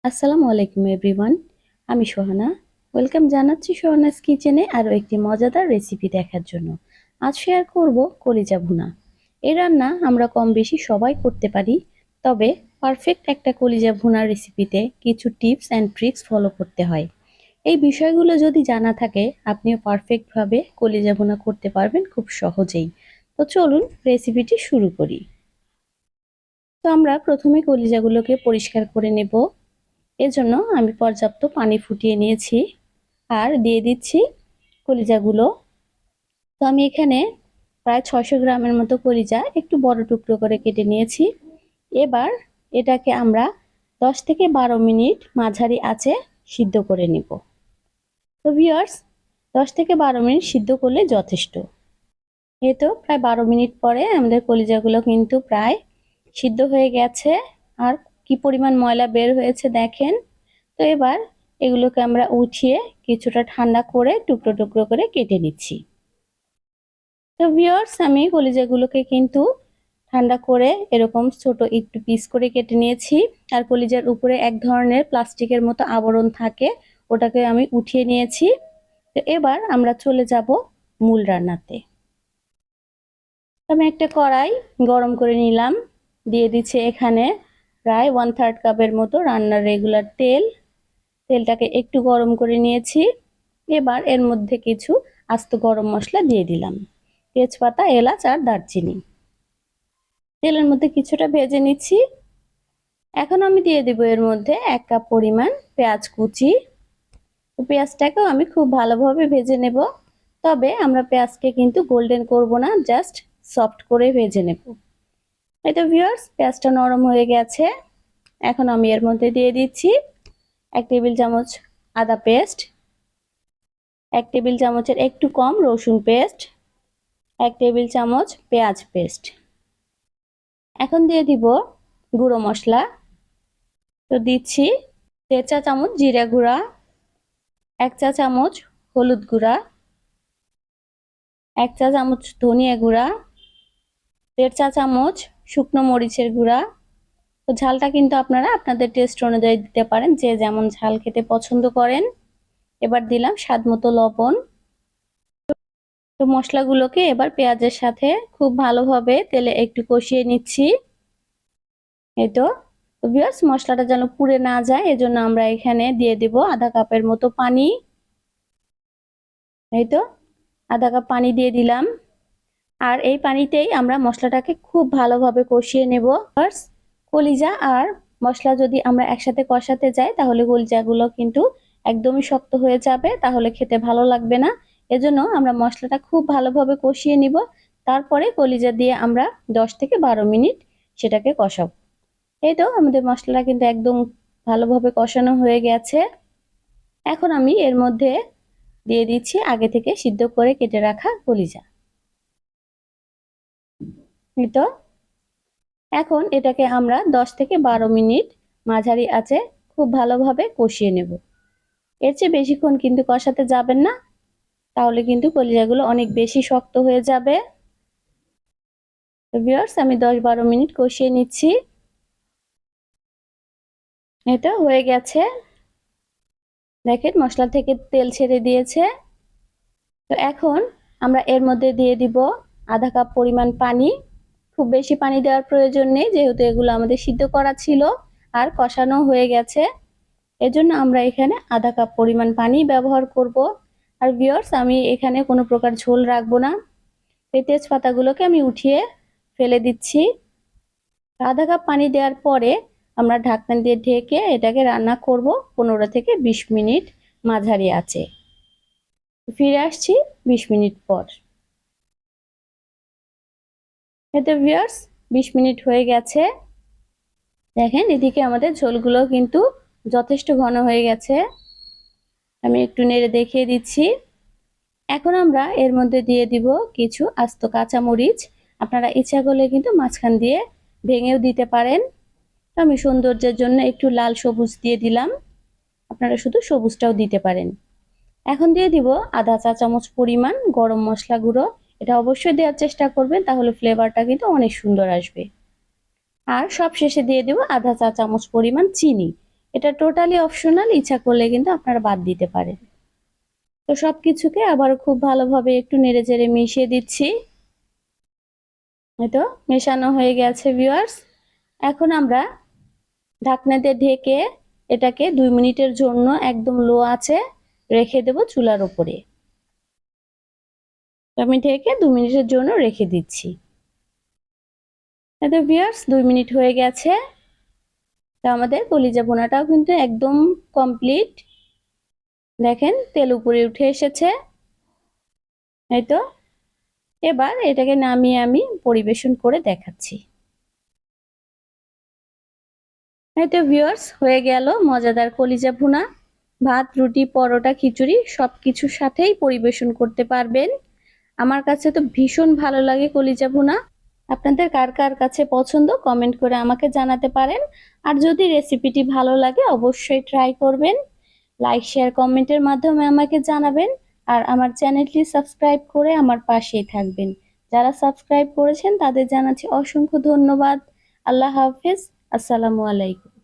আসসালামু আলাইকুম এভরিওয়ান। আমি সোহানা। ওয়েলকাম জানাচ্ছি সোহানাস কিচেনে আরও একটি মজাদার রেসিপি দেখার জন্য। আজ শেয়ার করব কলিজা ভুনা। এই রান্না আমরা কম বেশি সবাই করতে পারি, তবে পারফেক্ট একটা কলিজা ভুনার রেসিপিতে কিছু টিপস অ্যান্ড ট্রিক্স ফলো করতে হয়। এই বিষয়গুলো যদি জানা থাকে, আপনিও পারফেক্টভাবে কলিজা ভুনা করতে পারবেন খুব সহজেই। তো চলুন রেসিপিটি শুরু করি। তো আমরা প্রথমে কলিজাগুলোকে পরিষ্কার করে নেব। এজন্য আমি পর্যাপ্ত পানি ফুটিয়ে নিয়েছি আর দিয়ে দিচ্ছি কলিজাগুলো। তো আমি এখানে প্রায় 600 গ্রামের মতো কলিজা একটু বড় টুকরো করে কেটে নিয়েছি। এবার এটাকে আমরা 10 থেকে 12 মিনিট মাঝারি আঁচে সিদ্ধ করে নিব। তো ভিউয়ার্স, 10 থেকে 12 মিনিট সিদ্ধ করলে যথেষ্ট। এই তো প্রায় 12 মিনিট পরে আমাদের কলিজাগুলো কিন্তু প্রায় সিদ্ধ হয়ে গেছে। আর কি পরিমাণ ময়লা বের হয়েছে দেখেন। তো এবার এগুলোকে আমরা উঠিয়ে কিছুটা ঠান্ডা করে টুকরো টুকরো করে কেটে নিচ্ছি। তো ভিউয়ার্স, আমি কলিজাগুলোকে কিন্তু ঠান্ডা করে এরকম ছোট একটু পিস করে কেটে নিয়েছি। আর কলিজার উপরে এক ধরনের প্লাস্টিকের মতো আবরণ থাকে, ওটাকে আমি উঠিয়ে নিয়েছি। তো এবার আমরা চলে যাব মূল রান্নাতে। আমি একটা কড়াই গরম করে নিলাম, দিয়ে দিচ্ছি এখানে প্রায় 1/3 কাপের মতো রান্নার রেগুলার তেল। তেলটাকে একটু গরম করে নিয়েছি। এবার এর মধ্যে কিছু আস্ত গরম মশলা দিয়ে দিলাম, তেজপাতা, এলাচ আর দারচিনি। তেলের মধ্যে কিছুটা ভেজে নিচ্ছি। এখন আমি দিয়ে দেব এর মধ্যে 1 কাপ পরিমাণ পেঁয়াজ কুচি। পেঁয়াজটাকেও আমি খুব ভালোভাবে ভেজে নেব, তবে আমরা পেঁয়াজকে কিন্তু গোল্ডেন করব না, জাস্ট সফট করে ভেজে নেব। এই তো ভিউয়ার্স, পেঁয়াজটা নরম হয়ে গেছে। এখন আমি এর মধ্যে দিয়ে দিচ্ছি 1 টেবিল চামচ আদা পেস্ট, 1 টেবিল চামচের একটু কম রসুন পেস্ট, 1 টেবিল চামচ পেঁয়াজ পেস্ট। এখন দিয়ে দিব গুঁড়ো মশলা। তো দিচ্ছি 1.5 চা চামচ জিরা গুঁড়া, 1 চা চামচ হলুদ গুঁড়া, 1 চা চামচ ধনিয়া গুঁড়া, 1.5 চা চামচ শুকনো মরিচের গুঁড়া। তো ঝালটা কিন্তু আপনারা আপনাদের টেস্ট অনুযায়ী দিতে পারেন, যে যেমন ঝাল খেতে পছন্দ করেন। এবার দিলাম স্বাদ মতো লবণ। তো মশলাগুলোকে এবার পেঁয়াজের সাথে খুব ভালোভাবে তেলে একটু কষিয়ে নিচ্ছি। এই তো ভিউয়ার্স, মশলাটা যেন পুড়ে না যায় এজন্য আমরা এখানে দিয়ে দেব আধা কাপের মতো পানি। এই তো আধা কাপ পানি দিয়ে দিলাম। আর এই পানিতেই আমরা মশলাটাকে খুব ভালোভাবে কষিয়ে নেব। কলিজা আর মশলা যদি আমরা একসাথে কষাতে যাই, তাহলে কলিজাগুলো কিন্তু একদমই শক্ত হয়ে যাবে, তাহলে খেতে ভালো লাগবে না। এজন্য আমরা মশলাটা খুব ভালোভাবে কষিয়ে নিব, তারপরে কলিজা দিয়ে আমরা 10 থেকে 12 মিনিট সেটাকে কষাবো। এই তো আমাদের মশলাটা কিন্তু একদম ভালোভাবে কষানো হয়ে গেছে। এখন আমি এর মধ্যে দিয়ে দিচ্ছি আগে থেকে সিদ্ধ করে কেটে রাখা কলিজা। এই তো এখন এটাকে আমরা 10 থেকে 12 মিনিট মাঝারি আঁচে খুব ভালোভাবে কষিয়ে নেব। এর চেয়ে বেশিক্ষণ কিন্তু কষাতে যাবেন না, তাহলে কিন্তু কলিজাগুলো অনেক বেশি শক্ত হয়ে যাবে। তো ভিউয়ার্স, আমি 10-12 মিনিট কষিয়ে নিচ্ছি। এটা হয়ে গেছে, দেখেন মশলা থেকে তেল ছেড়ে দিয়েছে। তো এখন আমরা এর মধ্যে দিয়ে দিব আধা কাপ পরিমাণ পানি। খুব বেশি পানি দেওয়ার প্রয়োজন নেই, যেহেতু এগুলো আমাদের সিদ্ধ করা ছিল আর কষানো হয়ে গেছে। এজন্য আমরা এখানে আধা কাপ পরিমাণ পানি ব্যবহার করব। আর ভিউয়ার্স, আমি এখানে কোনো প্রকার ঝোল রাখবো না। এই তেজপাতাগুলোকে আমি উঠিয়ে ফেলে দিচ্ছি। আধা কাপ পানি দেওয়ার পরে আমরা ঢাকনা দিয়ে ঢেকে এটাকে রান্না করব 15 থেকে 20 মিনিট মাঝারি আঁচে। ফিরে আসছি 20 মিনিট পর। এতে ভিউয়ার্স 20 মিনিট হয়ে গেছে। দেখেন এদিকে আমাদের ঝোলগুলো কিন্তু যথেষ্ট ঘন হয়ে গেছে। আমি একটু নেড়ে দেখিয়ে দিচ্ছি। এখন আমরা এর মধ্যে দিয়ে দিব কিছু আস্ত কাঁচামরিচ। আপনারা ইচ্ছা করলে কিন্তু মাঝখান দিয়ে ভেঙেও দিতে পারেন। আমি সৌন্দর্যের জন্য একটু লাল সবুজ দিয়ে দিলাম, আপনারা শুধু সবুজটাও দিতে পারেন। এখন দিয়ে দিব আধা চা চামচ পরিমাণ গরম মশলা গুঁড়ো। এটা অবশ্যই দেওয়ার চেষ্টা করবেন, তাহলে ফ্লেভারটা কিন্তু অনেক সুন্দর আসবে। আর সব শেষে দিয়ে দেব আধা চা চামচ পরিমাণ চিনি। এটা টোটালি অপশনাল, ইচ্ছা করলে কিন্তু আপনারা বাদ দিতে পারেন। তো সবকিছুকে আবার খুব ভালোভাবে একটু নেড়েচেড়ে মিশিয়ে দিচ্ছি। এই তো মেশানো হয়ে গেছে ভিউয়ার্স। এখন আমরা ঢাকনা দিয়ে ঢেকে এটাকে 2 মিনিটের জন্য একদম লো আঁচে রেখে দেব চুলার উপরে। আমি ঢেকে 2 মিনিটের জন্য রেখে দিচ্ছি। তো ভিউয়ার্স 2 মিনিট হয়ে গেছে। তো আমাদের কলিজা ভুনাটাও কিন্তু একদম কমপ্লিট। দেখেন তেল উপরে উঠে এসেছে। এই তো এবার এটাকে নামিয়ে আমি পরিবেশন করে দেখাচ্ছি। এই তো ভিউয়ার্স হয়ে গেল মজাদার কলিজা ভুনা। ভাত, রুটি, পরোটা, খিচুড়ি সবকিছুর সাথেই পরিবেশন করতে পারবেন। আমার কাছে তো ভীষণ ভালো লাগে কলিজা ভুনা। আপনাদের কার কার কাছে পছন্দ কমেন্ট করে আমাকে জানাতে পারেন। আর যদি রেসিপিটি ভালো লাগে অবশ্যই ট্রাই করবেন। লাইক, শেয়ার, কমেন্টের মাধ্যমে আমাকে জানাবেন। আর আমার চ্যানেলটি সাবস্ক্রাইব করে আমার পাশেই থাকবেন। যারা সাবস্ক্রাইব করেছেন তাদের জানাচ্ছি অসংখ্য ধন্যবাদ। আল্লাহ হাফেজ। আসসালামু আলাইকুম।